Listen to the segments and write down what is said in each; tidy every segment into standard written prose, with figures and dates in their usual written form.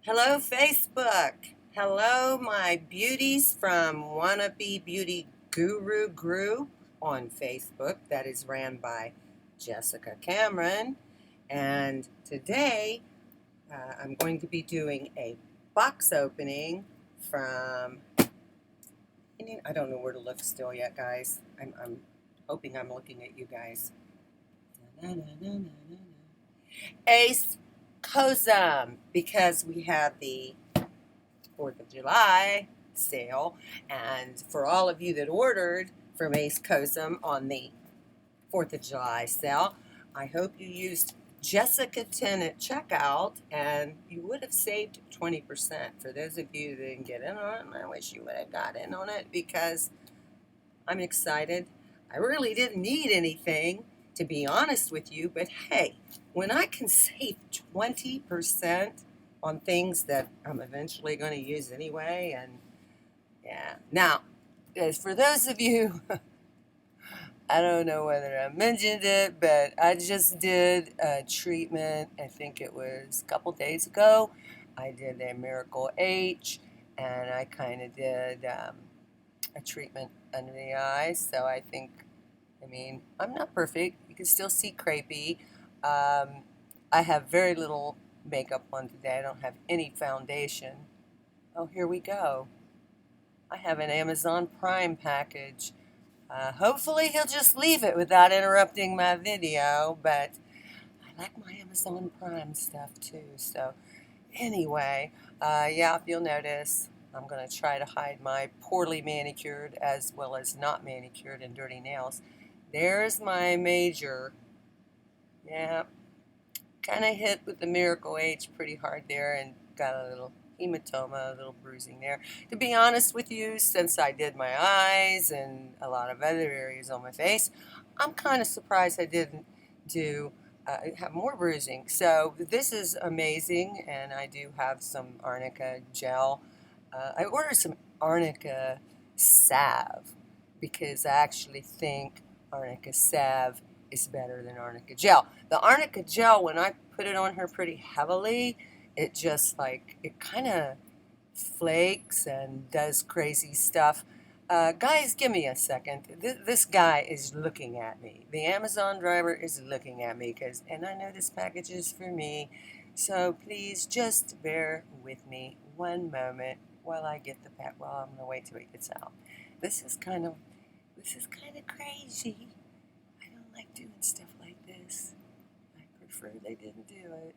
Hello, Facebook. Hello, my beauties from Wannabe Beauty Guru Group on Facebook that is ran by Jessica Cameron. And today I'm going to be doing a box opening from, I don't know where to look still yet, guys. I'm hoping I'm looking at you guys. AceCosm, because we have the 4th of July sale. And for all of you that ordered from AceCosm on the 4th of July sale, I hope you used Jessica 10 at checkout and you would have saved 20%. For those of you that didn't get in on it, I wish you would have got in on it because I'm excited. I really didn't need anything, to be honest with you, but hey, when I can save 20% on things that I'm eventually going to use anyway, and yeah. Now, as for those of you, I don't know whether I mentioned it, but I just did a treatment, I think it was a couple days ago. I did a Miracle H, and I kind of did a treatment under the eyes, so I mean, I'm not perfect. You can still see crepey. I have very little makeup on today. I don't have any foundation. Oh, here we go. I have an Amazon Prime package. Hopefully he'll just leave it without interrupting my video, but I like my Amazon Prime stuff too. So anyway, yeah, if you'll notice, I'm going to try to hide my poorly manicured as well as not manicured and dirty nails. There's my major. Yeah, kind of hit with the Miracle H pretty hard there and got a little hematoma, a little bruising there. To be honest with you, since I did my eyes and a lot of other areas on my face, I'm kind of surprised I didn't do have more bruising. So this is amazing, and I do have some arnica gel. I ordered some arnica salve because I actually think arnica salve is better than arnica gel. The arnica gel, when I put it on her pretty heavily, it just like, it kind of flakes and does crazy stuff. Guys, give me a second. This guy is looking at me. The Amazon driver is looking at me, and I know this package is for me. So please just bear with me one moment while I get the pack. Well, I'm gonna wait till it gets out. This is kind of crazy. I don't like doing stuff like this. I prefer they didn't do it.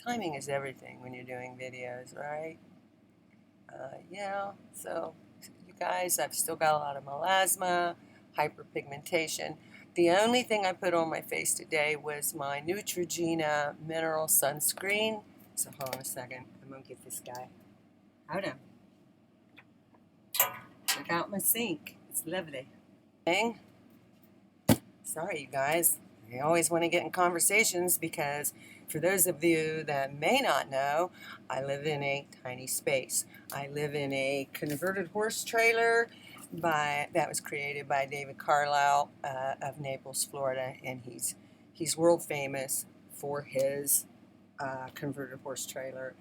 Timing is everything when you're doing videos, right? Yeah, so you guys, I've still got a lot of melasma, hyperpigmentation. The only thing I put on my face today was my Neutrogena mineral sunscreen. So hold on a second, I'm gonna get this guy. Hold on. Check out my sink. It's lovely. Sorry, you guys. I always want to get in conversations because for those of you that may not know, I live in a tiny space. I live in a converted horse trailer that was created by David Carlisle of Naples, Florida, and he's world famous for his converted horse trailer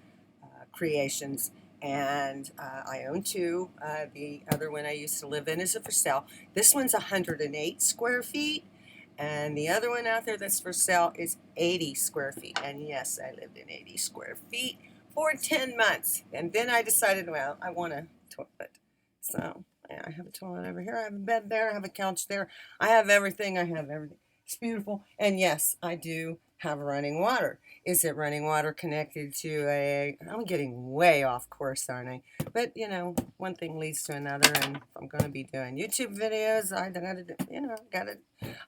creations. And I own two. The other one I used to live in is for sale. This one's 108 square feet. And the other one out there that's for sale is 80 square feet. And yes, I lived in 80 square feet for 10 months. And then I decided, well, I want a toilet. So yeah, I have a toilet over here. I have a bed there. I have a couch there. I have everything. I have everything. It's beautiful. And yes, I do have running water. Is it running water connected to I'm getting way off course, aren't I? But, one thing leads to another. And if I'm going to be doing YouTube videos, I got to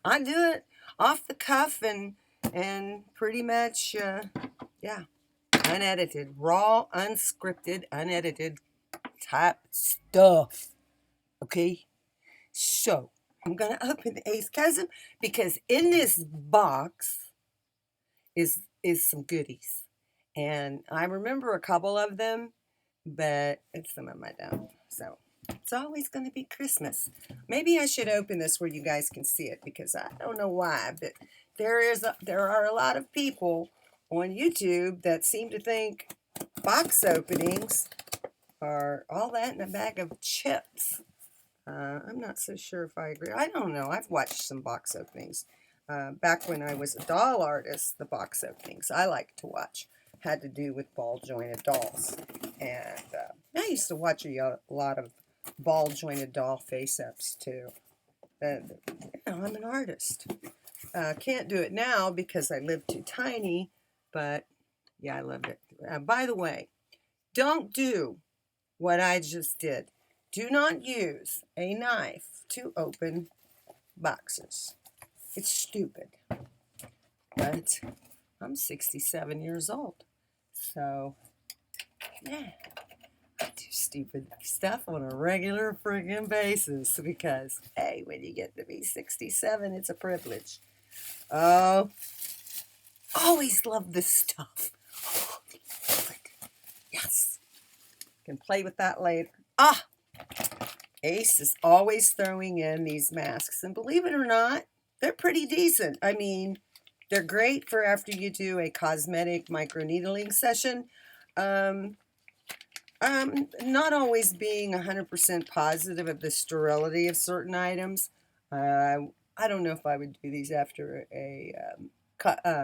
I do it off the cuff and pretty much, yeah, unedited, raw, unscripted, unedited type stuff. Okay, so I'm gonna open the AceCosm because in this box is some goodies, and I remember a couple of them, but some of them I don't. So it's always going to be Christmas. Maybe I should open this where you guys can see it because I don't know why, but there are a lot of people on YouTube that seem to think box openings are all that in a bag of chips. I'm not so sure if I agree. I don't know. I've watched some box openings. Back when I was a doll artist, the box openings I liked to watch had to do with ball jointed dolls. And I used to watch a lot of ball jointed doll face ups too. And, I'm an artist. Can't do it now because I live too tiny, but yeah, I loved it. By the way, don't do what I just did. Do not use a knife to open boxes. It's stupid. But I'm 67 years old. So, yeah, I do stupid stuff on a regular friggin' basis because, hey, when you get to be 67, it's a privilege. Oh, always love this stuff. Yes. Can play with that later. Ace is always throwing in these masks, and believe it or not, they're pretty decent. I mean, they're great for after you do a cosmetic microneedling session. Not always being 100% positive of the sterility of certain items. I don't know if I would do these after a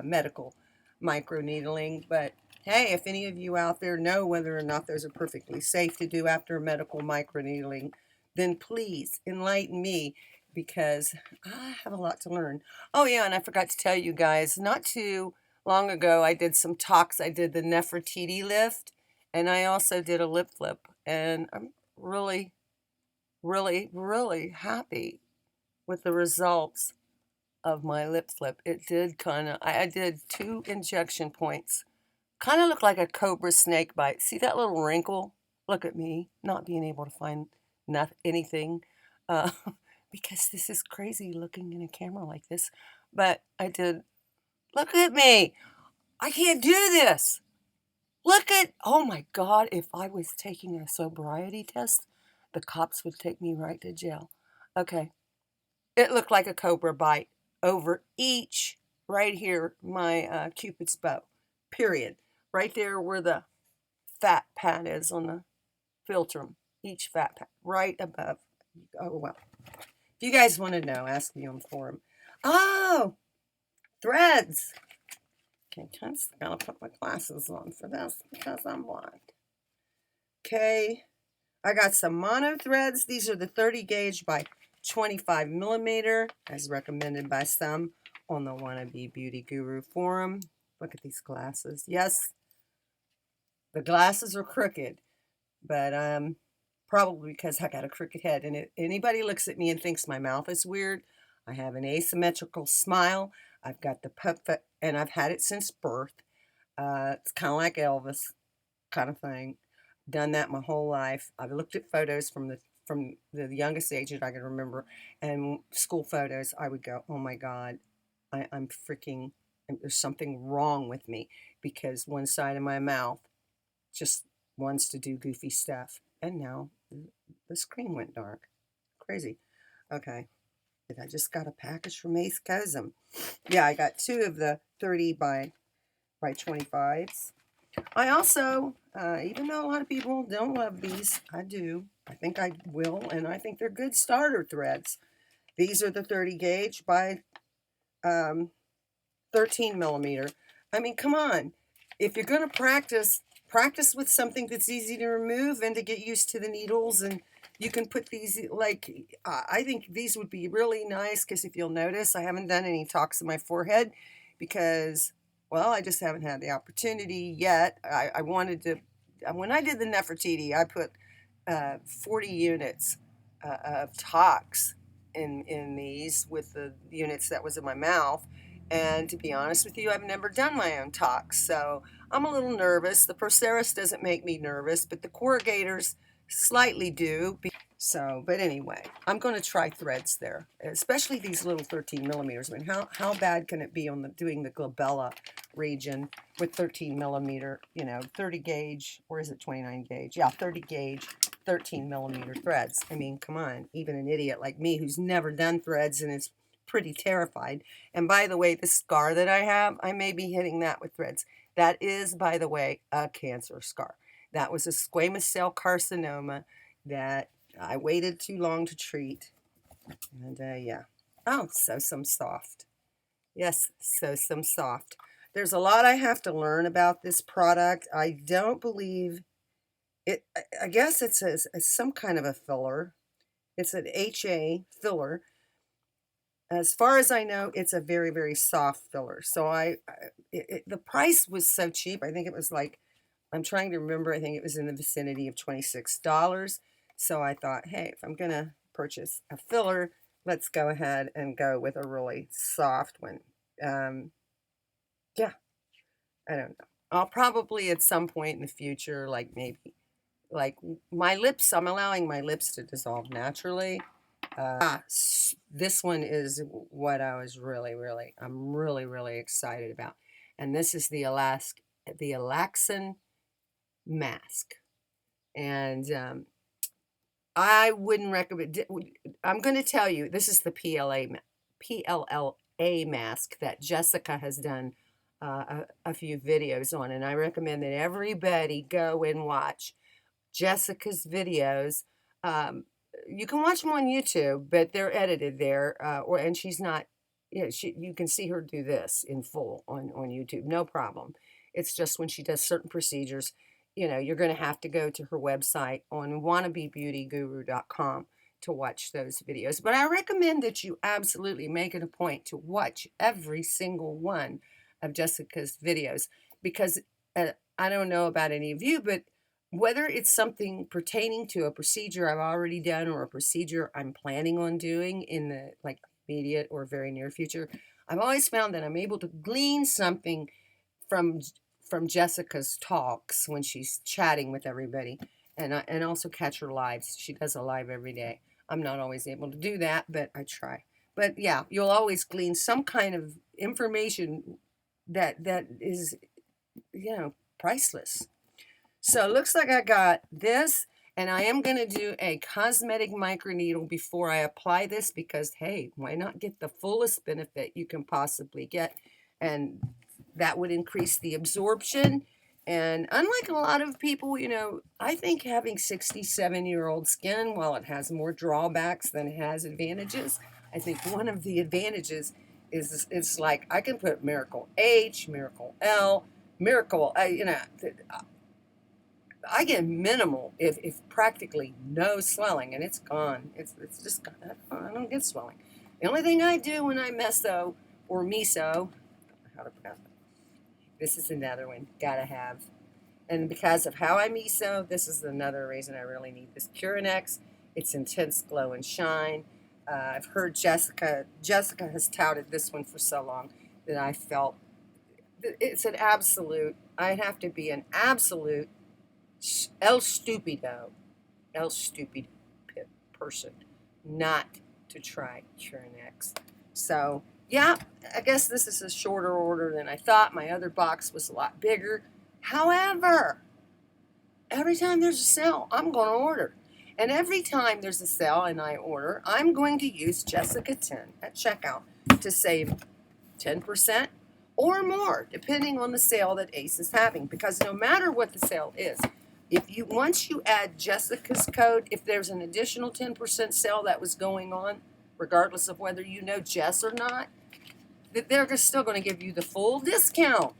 medical microneedling, but hey, if any of you out there know whether or not those are perfectly safe to do after a medical microneedling, then please enlighten me because I have a lot to learn. Oh yeah, and I forgot to tell you guys, not too long ago I did some talks. I did the Nefertiti lift, and I also did a lip flip, and I'm really, really, really happy with the results of my lip flip. It did kind of, I did 2 injection points. Kind of looked like a cobra snake bite. See that little wrinkle? Look at me, not being able to find anything. Uh, because this is crazy looking in a camera like this. But I did, look at me. I can't do this. Look at, oh my God, if I was taking a sobriety test, the cops would take me right to jail. Okay. It looked like a cobra bite over each, right here, my Cupid's bow, period. Right there where the fat pad is on the philtrum, each fat pad, right above. Oh, well. If you guys want to know, ask me on the forum. Oh, threads. Okay, just gotta put my glasses on for this because I'm blind. Okay, I got some mono threads. These are the 30 gauge by 25 millimeter, as recommended by some on the Wannabe Beauty Guru forum. Look at these glasses. Yes, the glasses are crooked, but probably because I got a crooked head. And if anybody looks at me and thinks my mouth is weird, I have an asymmetrical smile. I've got the puppet, and I've had it since birth. It's kind of like Elvis kind of thing. Done that my whole life. I've looked at photos from the youngest age that I can remember, and school photos. I would go, oh my God, I'm freaking. There's something wrong with me because one side of my mouth just wants to do goofy stuff, and now the screen went dark. Crazy. Okay. I just got a package from AceCosm. Yeah, I got 2 of the 30 by 25s. I also, even though a lot of people don't love these, I do. I think I will, and I think they're good starter threads. These are the 30 gauge by 13 millimeter. I mean, come on. If you're going to practice with something that's easy to remove and to get used to the needles, and you can put these, like, I think these would be really nice because if you'll notice, I haven't done any talks in my forehead because, well, I just haven't had the opportunity yet. I wanted to, when I did the Nefertiti, I put 40 units of tox in these with the units that was in my mouth. And to be honest with you, I've never done my own tox, so I'm a little nervous. The Proceris doesn't make me nervous, but the corrugators slightly do. So, but anyway, I'm going to try threads there, especially these little 13 millimeters. I mean, how bad can it be on doing the glabella region with 13 millimeter, 30 gauge, or is it 29 gauge? Yeah, 30 gauge, 13 millimeter threads. I mean, come on, even an idiot like me who's never done threads and is pretty terrified. And by the way, the scar that I have, I may be hitting that with threads. That is, by the way, a cancer scar. That was a squamous cell carcinoma that I waited too long to treat. And yeah. Oh, so some soft. Yes, so some soft. There's a lot I have to learn about this product. I don't believe it. I guess it's some kind of a filler. It's an HA filler. As far as I know, it's a very, very soft filler. So the price was so cheap. I think it was like, I'm trying to remember, I think it was in the vicinity of $26. So I thought, hey, if I'm going to purchase a filler, let's go ahead and go with a really soft one. Yeah, I don't know. I'll probably at some point in the future, like maybe, like my lips, I'm allowing my lips to dissolve naturally. This one is what I was I'm really excited about. And this is the Alaxan mask. And I wouldn't recommend, I'm going to tell you, this is the PLLA mask that Jessica has done a few videos on. And I recommend that everybody go and watch Jessica's videos. You can watch them on YouTube, but they're edited there, and she's not. You can see her do this in full on YouTube, no problem. It's just when she does certain procedures, you're going to have to go to her website on wannabebeautyguru.com to watch those videos. But I recommend that you absolutely make it a point to watch every single one of Jessica's videos, because I don't know about any of you, but whether it's something pertaining to a procedure I've already done or a procedure I'm planning on doing in the immediate or very near future, I've always found that I'm able to glean something from Jessica's talks when she's chatting with everybody, and also catch her lives. She does a live every day. I'm not always able to do that, but I try. But yeah, you'll always glean some kind of information that is, priceless. So it looks like I got this, and I am going to do a cosmetic microneedle before I apply this, because, hey, why not get the fullest benefit you can possibly get? And that would increase the absorption. And unlike a lot of people, I think having 67-year-old skin, while it has more drawbacks than it has advantages, I think one of the advantages is it's like I can put Miracle H, Miracle L, Miracle, I get minimal, if practically no swelling, and it's gone. It's just gone. I don't get swelling. The only thing I do when I meso, or miso, how to pronounce it. This is another one, gotta have. And because of how I miso, this is another reason I really need this Curanex. It's intense glow and shine. I've heard Jessica has touted this one for so long that I felt it's an absolute, I'd have to be an absolute el stupido person not to try Curanex. So yeah, I guess this is a shorter order than I thought. My other box was a lot bigger. However, every time there's a sale, I'm going to order. And every time there's a sale and I order, I'm going to use Jessica 10 at checkout to save 10% or more, depending on the sale that Ace is having. Because no matter what the sale is, once you add Jessica's code, if there's an additional 10% sale that was going on, regardless of whether you know Jess or not, that they're still going to give you the full discount.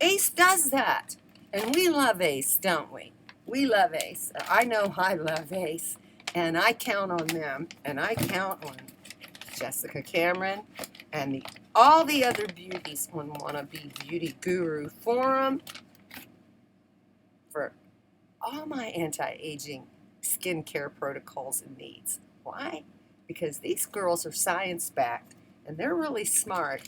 Ace does that. And we love Ace, don't we? We love Ace. I know I love Ace. And I count on them. And I count on Jessica Cameran and all the other beauties on Wannabe Beauty Guru Forum for all my anti-aging skincare protocols and needs. Why? Because these girls are science-backed, and they're really smart.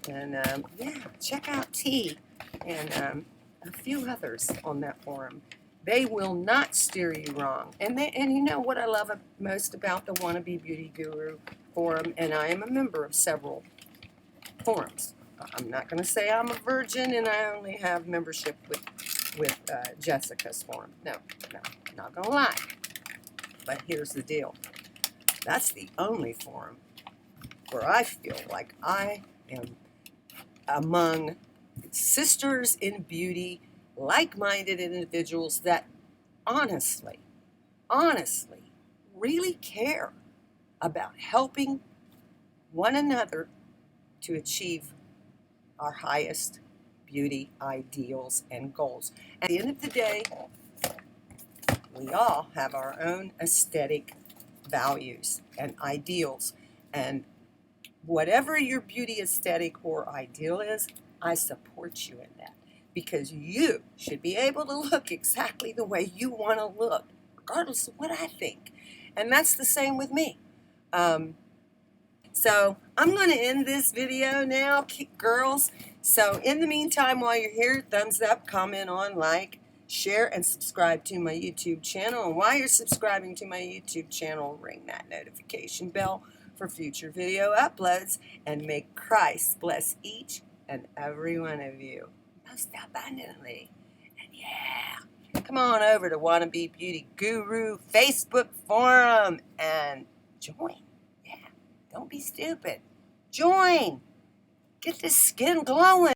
And yeah, check out T and a few others on that forum. They will not steer you wrong. And you know what I love most about the Wannabe Beauty Guru Forum, and I am a member of several forums. I'm not going to say I'm a virgin and I only have membership with Jessica's forum. No, not going to lie. But here's the deal. That's the only forum where I feel like I am among sisters in beauty, like-minded individuals that honestly really care about helping one another to achieve our highest beauty ideals and goals. At the end of the day, we all have our own aesthetic values and ideals, and whatever your beauty aesthetic or ideal is, I support you in that, because you should be able to look exactly the way you want to look, regardless of what I think. And that's the same with me. So I'm going to end this video now, girls. So in the meantime, while you're here, thumbs up, comment on, like, share, and subscribe to my YouTube channel. And while you're subscribing to my YouTube channel, ring that notification bell for future video uploads. And may Christ bless each and every one of you most abundantly. And yeah, come on over to Wannabe Beauty Guru Facebook forum and join. Yeah, don't be stupid. Join. Get this skin glowing.